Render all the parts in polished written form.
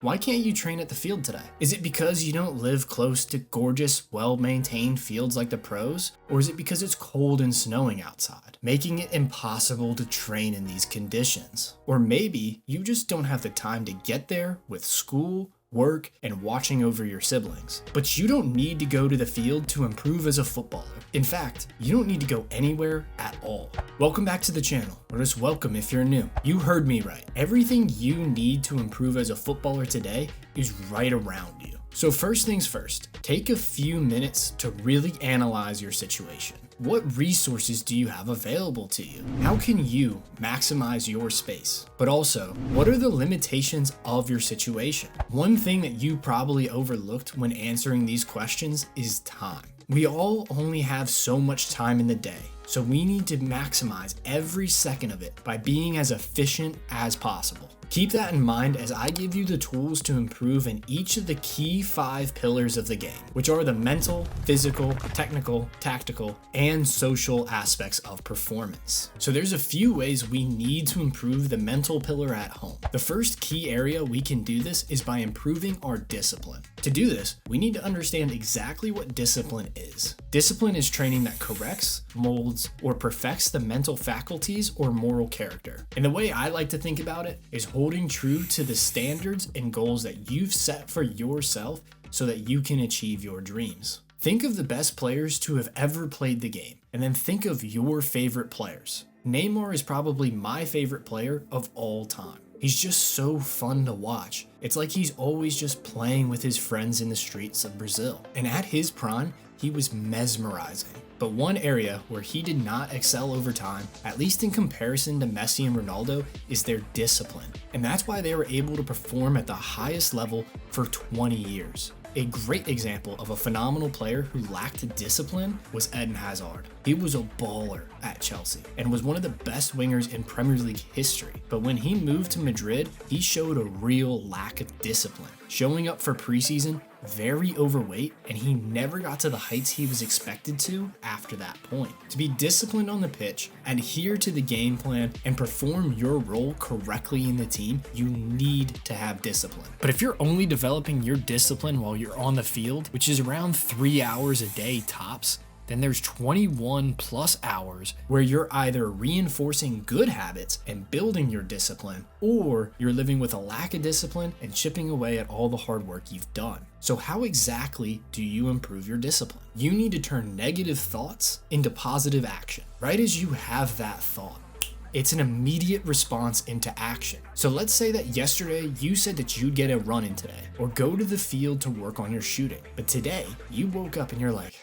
Why can't you train at the field today? Is it because you don't live close to gorgeous, well-maintained fields like the pros? Or is it because it's cold and snowing outside, making it impossible to train in these conditions? Or maybe you just don't have the time to get there with school, work, and watching over your siblings. But you don't need to go to the field to improve as a footballer. In fact, you don't need to go anywhere at all. Welcome back to the channel, or just welcome if you're new. You heard me right. Everything you need to improve as a footballer today is right around you. So first things first, take a few minutes to really analyze your situation. What resources do you have available to you? How can you maximize your space? But also, what are the limitations of your situation? One thing that you probably overlooked when answering these questions is time. We all only have so much time in the day, so we need to maximize every second of it by being as efficient as possible. Keep that in mind as I give you the tools to improve in each of the key 5 pillars of the game, which are the mental, physical, technical, tactical, and social aspects of performance. So there's a few ways we need to improve the mental pillar at home. The first key area we can do this is by improving our discipline. To do this, we need to understand exactly what discipline is. Discipline is training that corrects, molds, or perfects the mental faculties or moral character. And the way I like to think about it is holding true to the standards and goals that you've set for yourself so that you can achieve your dreams. Think of the best players to have ever played the game, and then think of your favorite players. Neymar is probably my favorite player of all time. He's just so fun to watch. It's like he's always just playing with his friends in the streets of Brazil. And at his prime, he was mesmerizing. But one area where he did not excel over time, at least in comparison to Messi and Ronaldo, is their discipline. And that's why they were able to perform at the highest level for 20 years. A great example of a phenomenal player who lacked discipline was Eden Hazard. He was a baller at Chelsea and was one of the best wingers in Premier League history. But when he moved to Madrid, he showed a real lack of discipline. Showing up for preseason, very overweight, and he never got to the heights he was expected to after that point. To be disciplined on the pitch, adhere to the game plan, and perform your role correctly in the team, you need to have discipline. But if you're only developing your discipline while you're on the field, which is around 3 hours a day tops, then there's 21 plus hours where you're either reinforcing good habits and building your discipline, or you're living with a lack of discipline and chipping away at all the hard work you've done. So how exactly do you improve your discipline? You need to turn negative thoughts into positive action. Right as you have that thought, it's an immediate response into action. So let's say that yesterday you said that you'd get a run in today or go to the field to work on your shooting. But today you woke up and you're like,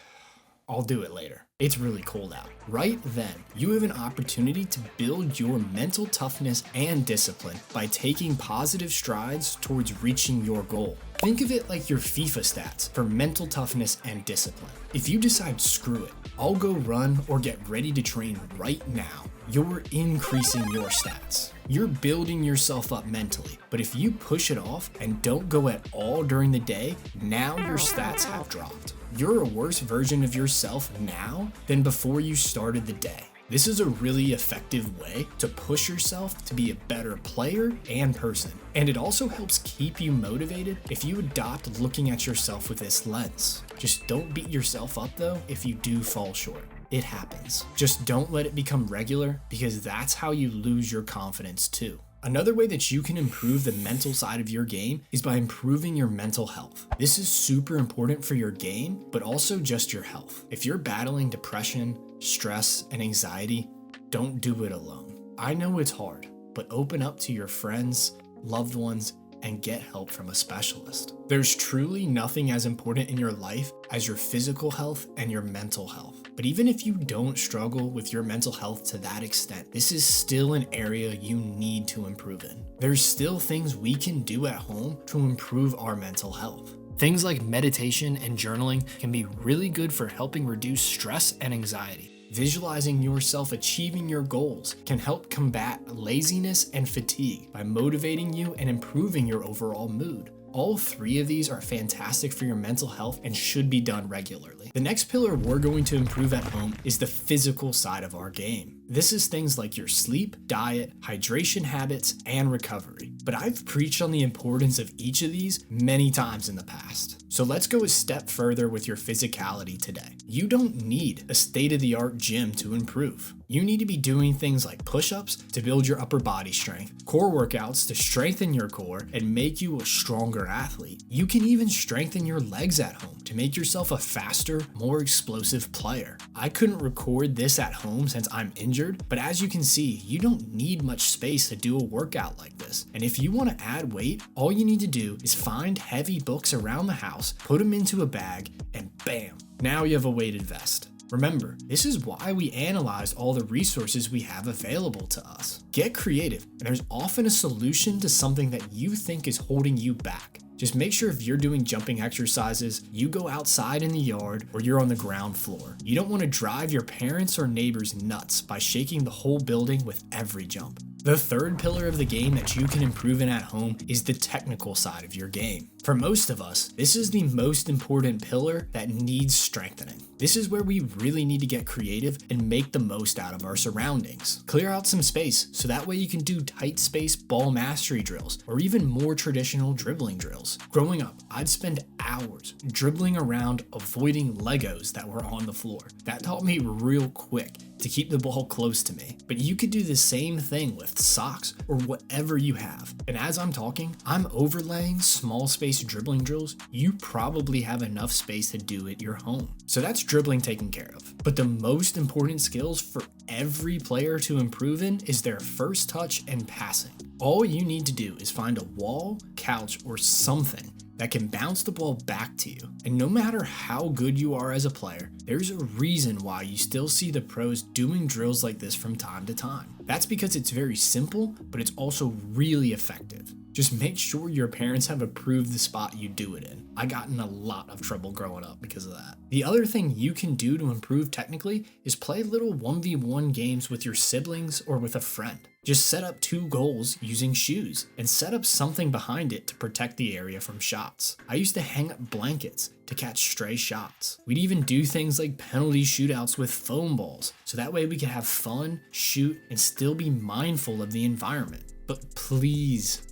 I'll do it later. It's really cold out. Right then, you have an opportunity to build your mental toughness and discipline by taking positive strides towards reaching your goal. Think of it like your FIFA stats for mental toughness and discipline. If you decide, screw it, I'll go run or get ready to train right now, you're increasing your stats. You're building yourself up mentally, but if you push it off and don't go at all during the day, now your stats have dropped. You're a worse version of yourself now than before you started the day. This is a really effective way to push yourself to be a better player and person. And it also helps keep you motivated if you adopt looking at yourself with this lens. Just don't beat yourself up though if you do fall short. It happens. Just don't let it become regular, because that's how you lose your confidence too. Another way that you can improve the mental side of your game is by improving your mental health. This is super important for your game, but also just your health. If you're battling depression, stress, and anxiety, don't do it alone. I know it's hard, but open up to your friends, loved ones, and get help from a specialist. There's truly nothing as important in your life as your physical health and your mental health. But even if you don't struggle with your mental health to that extent, this is still an area you need to improve in. There's still things we can do at home to improve our mental health. Things like meditation and journaling can be really good for helping reduce stress and anxiety. Visualizing yourself achieving your goals can help combat laziness and fatigue by motivating you and improving your overall mood. All 3 of these are fantastic for your mental health and should be done regularly. The next pillar we're going to improve at home is the physical side of our game. This is things like your sleep, diet, hydration habits, and recovery. But I've preached on the importance of each of these many times in the past. So let's go a step further with your physicality today. You don't need a state-of-the-art gym to improve. You need to be doing things like push-ups to build your upper body strength, core workouts to strengthen your core and make you a stronger athlete. You can even strengthen your legs at home to make yourself a faster, more explosive player. I couldn't record this at home since I'm injured, but as you can see, you don't need much space to do a workout like this. And if you want to add weight, all you need to do is find heavy books around the house, put them into a bag, and bam, now you have a weighted vest. Remember, this is why we analyze all the resources we have available to us. Get creative, and there's often a solution to something that you think is holding you back. Just make sure if you're doing jumping exercises, you go outside in the yard or you're on the ground floor. You don't want to drive your parents or neighbors nuts by shaking the whole building with every jump. The third pillar of the game that you can improve in at home is the technical side of your game. For most of us, this is the most important pillar that needs strengthening. This is where we really need to get creative and make the most out of our surroundings. Clear out some space so that way you can do tight space ball mastery drills or even more traditional dribbling drills. Growing up, I'd spend hours dribbling around avoiding Legos that were on the floor. That taught me real quick to keep the ball close to me. But you could do the same thing with socks or whatever you have. And as I'm talking, I'm overlaying small space dribbling drills. You probably have enough space to do at your home. So that's dribbling taken care of. But the most important skills for every player to improve in is their first touch and passing. All you need to do is find a wall, couch, or something that can bounce the ball back to you. And no matter how good you are as a player, there's a reason why you still see the pros doing drills like this from time to time. That's because it's very simple, but it's also really effective. Just make sure your parents have approved the spot you do it in. I got in a lot of trouble growing up because of that. The other thing you can do to improve technically is play little 1v1 games with your siblings or with a friend. Just set up 2 goals using shoes and set up something behind it to protect the area from shots. I used to hang up blankets to catch stray shots. We'd even do things like penalty shootouts with foam balls, so that way we could have fun, shoot, and still be mindful of the environment. But please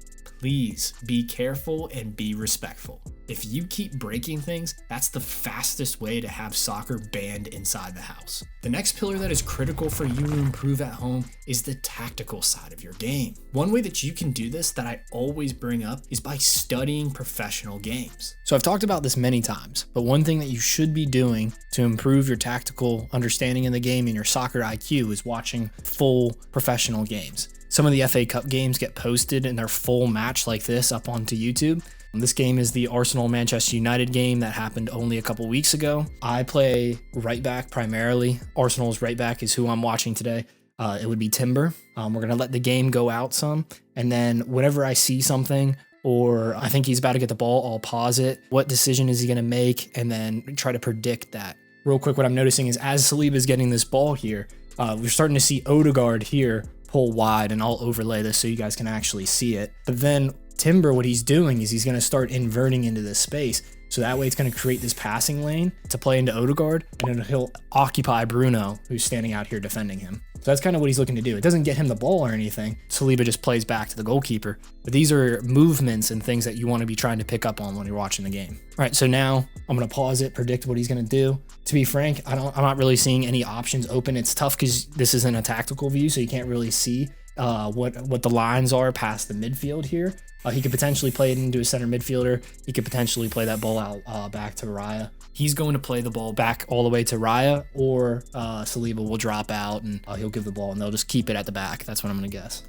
be careful and be respectful. If you keep breaking things, that's the fastest way to have soccer banned inside the house. The next pillar that is critical for you to improve at home is the tactical side of your game. One way that you can do this that I always bring up is by studying professional games. So I've talked about this many times, but one thing that you should be doing to improve your tactical understanding in the game and your soccer IQ is watching full professional games. Some of the FA Cup games get posted in their full match like this up onto YouTube. This game is the Arsenal-Manchester United game that happened only a couple weeks ago. I play right back primarily. Arsenal's right back is who I'm watching today. It would be Timber. We're going to let the game go out some. And then whenever I see something or I think he's about to get the ball, I'll pause it. What decision is he going to make? And then try to predict that. Real quick, what I'm noticing is as Saliba is getting this ball here, we're starting to see Odegaard here pull wide, and I'll overlay this so you guys can actually see it. But then Timber, what he's doing is he's going to start inverting into this space. So that way it's going to create this passing lane to play into Odegaard, and then he'll occupy Bruno, who's standing out here defending him. So that's kind of what he's looking to do. It doesn't get him the ball or anything. Saliba just plays back to the goalkeeper. But these are movements and things that you want to be trying to pick up on when you're watching the game. All right, so now I'm going to pause it, predict what he's going to do. To be frank, I'm not really seeing any options open. It's tough because this isn't a tactical view, so you can't really see what the lines are past the midfield here. He could potentially play it into a center midfielder. He could potentially play that ball out back to Raya. He's going to play the ball back all the way to Raya, or Saliba will drop out and he'll give the ball and they'll just keep it at the back. That's what I'm going to guess.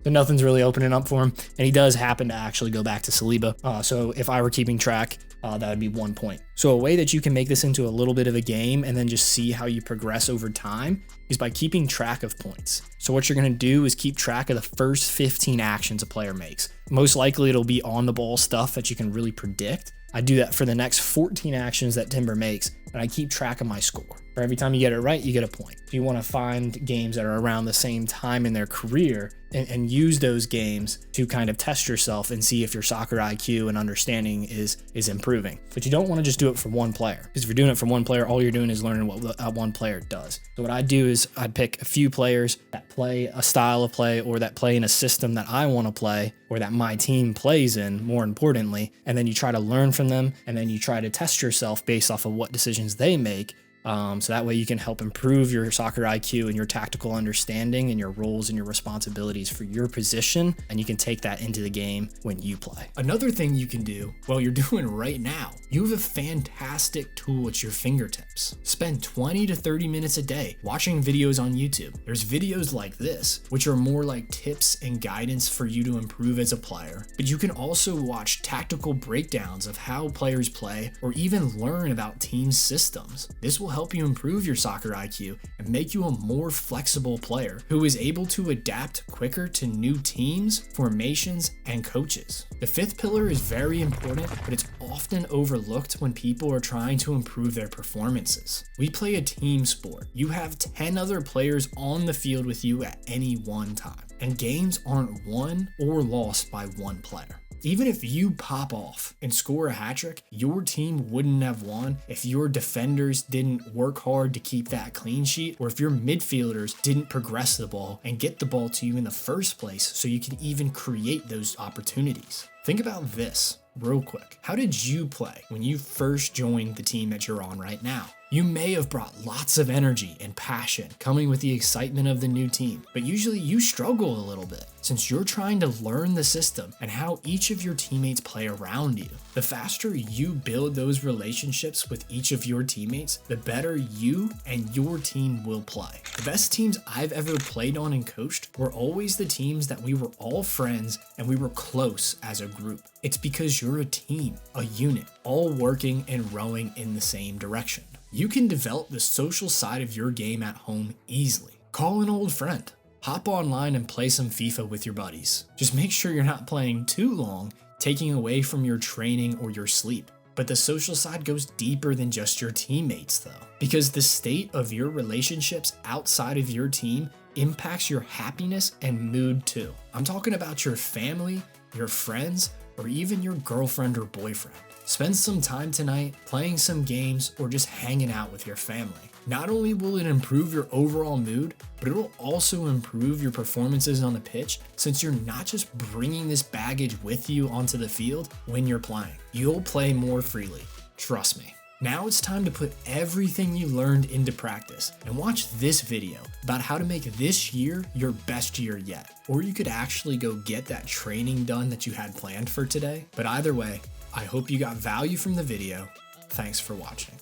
So nothing's really opening up for him, and he does happen to actually go back to Saliba. So if I were keeping track, that would be 1 point. So a way that you can make this into a little bit of a game and then just see how you progress over time is by keeping track of points. So what you're going to do is keep track of the first 15 actions a player makes. Most likely it'll be on the ball stuff that you can really predict. I do that for the next 14 actions that Timber makes. and I keep track of my score. For every time you get it right, you get a point. If you want to find games that are around the same time in their career and use those games to kind of test yourself and see if your soccer IQ and understanding is improving. But you don't want to just do it for one player, because if you're doing it for one player, all you're doing is learning what that one player does. So what I do is I pick a few players that play a style of play or that play in a system that I want to play or that my team plays in, more importantly, and then you try to learn from them, and then you try to test yourself based off of what decisions they make. So that way you can help improve your soccer IQ and your tactical understanding and your roles and your responsibilities for your position, and you can take that into the game when you play. Another thing you can do, well, you're doing right now, you have a fantastic tool at your fingertips. Spend 20 to 30 minutes a day watching videos on YouTube. There's videos like this, which are more like tips and guidance for you to improve as a player, but you can also watch tactical breakdowns of how players play or even learn about team systems. This will help you improve your soccer IQ and make you a more flexible player who is able to adapt quicker to new teams, formations, and coaches. The fifth pillar is very important, but it's often overlooked when people are trying to improve their performances. We play a team sport. You have 10 other players on the field with you at any one time, and games aren't won or lost by one player. Even if you pop off and score a hat trick, your team wouldn't have won if your defenders didn't work hard to keep that clean sheet, or if your midfielders didn't progress the ball and get the ball to you in the first place so you can even create those opportunities. Think about this real quick. How did you play when you first joined the team that you're on right now? You may have brought lots of energy and passion coming with the excitement of the new team, but usually you struggle a little bit since you're trying to learn the system and how each of your teammates play around you. The faster you build those relationships with each of your teammates, the better you and your team will play. The best teams I've ever played on and coached were always the teams that we were all friends and we were close as a group. It's because you're a team, a unit, all working and rowing in the same direction. You can develop the social side of your game at home easily. Call an old friend. Hop online and play some FIFA with your buddies. Just make sure you're not playing too long, taking away from your training or your sleep. But the social side goes deeper than just your teammates though, because the state of your relationships outside of your team impacts your happiness and mood too. I'm talking about your family, your friends, or even your girlfriend or boyfriend. Spend some time tonight playing some games or just hanging out with your family. Not only will it improve your overall mood, but it will also improve your performances on the pitch, since you're not just bringing this baggage with you onto the field when you're playing. You'll play more freely, trust me. Now it's time to put everything you learned into practice and watch this video about how to make this year your best year yet. Or you could actually go get that training done that you had planned for today. But either way, I hope you got value from the video. Thanks for watching.